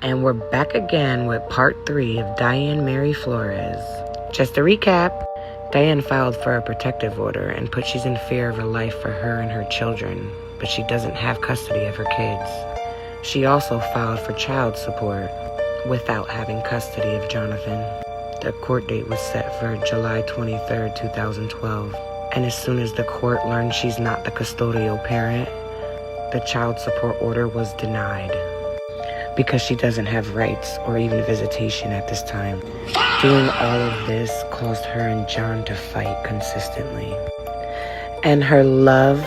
And we're back again with part 3 of Diane Mary Flores. Just to recap, Diane filed for a protective order and put she's in fear of her life for her and her children, but she doesn't have custody of her kids. She also filed for child support without having custody of Jonathan. The court date was set for July 23rd, 2012. And as soon as the court learned she's not the custodial parent, the child support order was denied because she doesn't have rights or even visitation at this time. Doing all of this caused her and John to fight consistently. And her love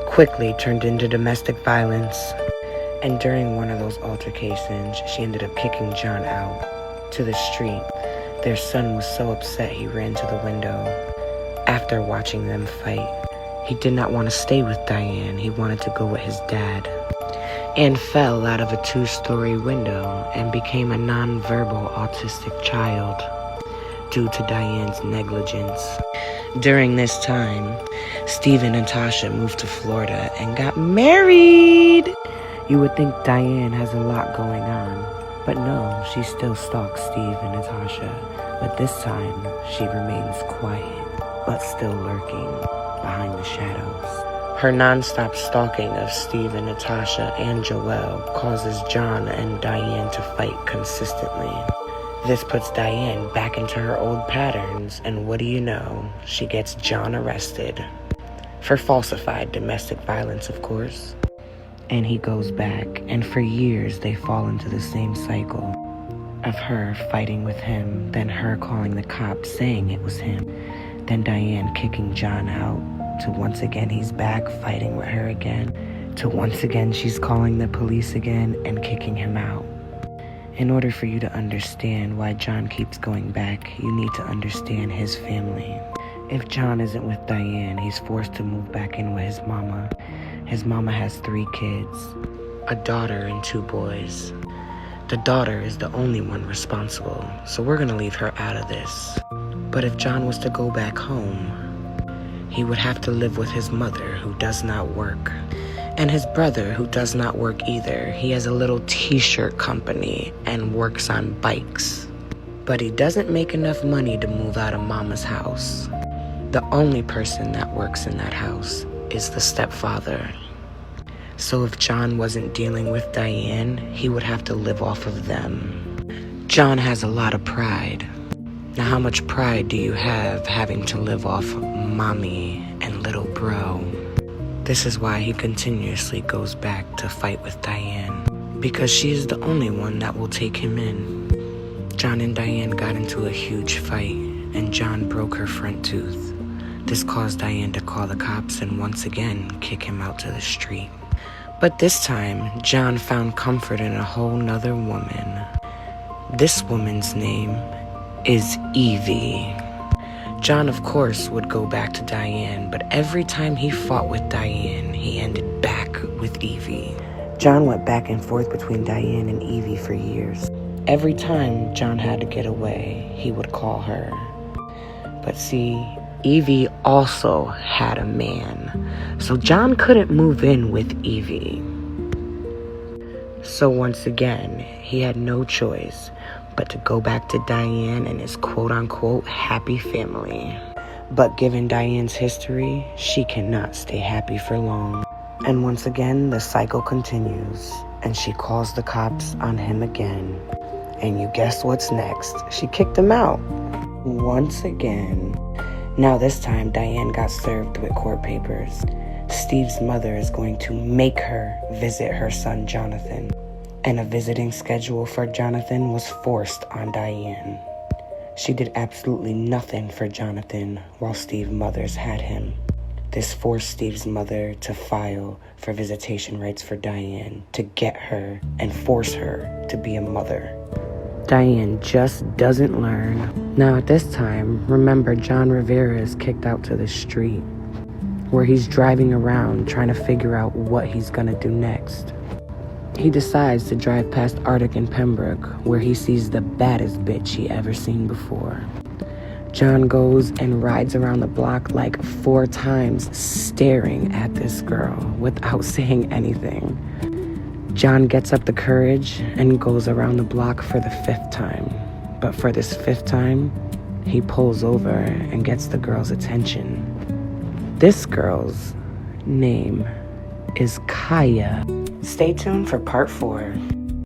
quickly turned into domestic violence. And during one of those altercations, she ended up kicking John out to the street. Their son was so upset he ran to the window. After watching them fight, he did not want to stay with Diane. He wanted to go with his dad, and fell out of a 2-story window and became a nonverbal autistic child due to Diane's negligence. During this time, Steve and Natasha moved to Florida and got married. You would think Diane has a lot going on, but no, she still stalks Steve and Natasha. But this time, she remains quiet, but still lurking behind the shadows. Her non-stop stalking of Steve and Natasha and Joelle causes John and Diane to fight consistently. This puts Diane back into her old patterns, and what do you know? She gets John arrested for falsified domestic violence, of course. And he goes back, and for years they fall into the same cycle of her fighting with him, then her calling the cops saying it was him, then Diane kicking John out, to once again he's back fighting with her again, to once again she's calling the police again and kicking him out. In order for you to understand why John keeps going back, you need to understand his family. If John isn't with Diane, he's forced to move back in with his mama. His mama has 3 kids, a daughter and 2 boys. The daughter is the only one responsible, so we're gonna leave her out of this. But if John was to go back home, he would have to live with his mother, who does not work, and his brother, who does not work either. He has a little t-shirt company and works on bikes, but he doesn't make enough money to move out of mama's house. The only person that works in that house is the stepfather. So if John wasn't dealing with Diane, he would have to live off of them. John has a lot of pride. Now, how much pride do you have having to live off mommy and little bro? This is why he continuously goes back to fight with Diane, because she is the only one that will take him in. John and Diane got into a huge fight, and John broke her front tooth. This caused Diane to call the cops and once again kick him out to the street. But this time, John found comfort in a whole nother woman. This woman's name is Evie. John, of course, would go back to Diane, but every time he fought with Diane, he ended back with Evie. John went back and forth between Diane and Evie for years. Every time John had to get away, he would call her. But see, Evie also had a man, so John couldn't move in with Evie. So once again, he had no choice but to go back to Diane and his quote-unquote happy family. But given Diane's history, she cannot stay happy for long. And once again, the cycle continues, and she calls the cops on him again. And you guess what's next? She kicked him out. Once again. Now this time, Diane got served with court papers. Steve's mother is going to make her visit her son, Jonathan. And a visiting schedule for Jonathan was forced on Diane. She did absolutely nothing for Jonathan while Steve's mothers had him. This forced Steve's mother to file for visitation rights for Diane to get her and force her to be a mother. Diane just doesn't learn. Now at this time, remember John Rivera is kicked out to the street, where he's driving around trying to figure out what he's gonna do next. He decides to drive past Arctic and Pembroke, where he sees the baddest bitch he ever seen before. John goes and rides around the block like 4 times, staring at this girl without saying anything. John gets up the courage and goes around the block for the 5th time. But for this 5th time, he pulls over and gets the girl's attention. This girl's name is Kaya. Stay tuned for part 4.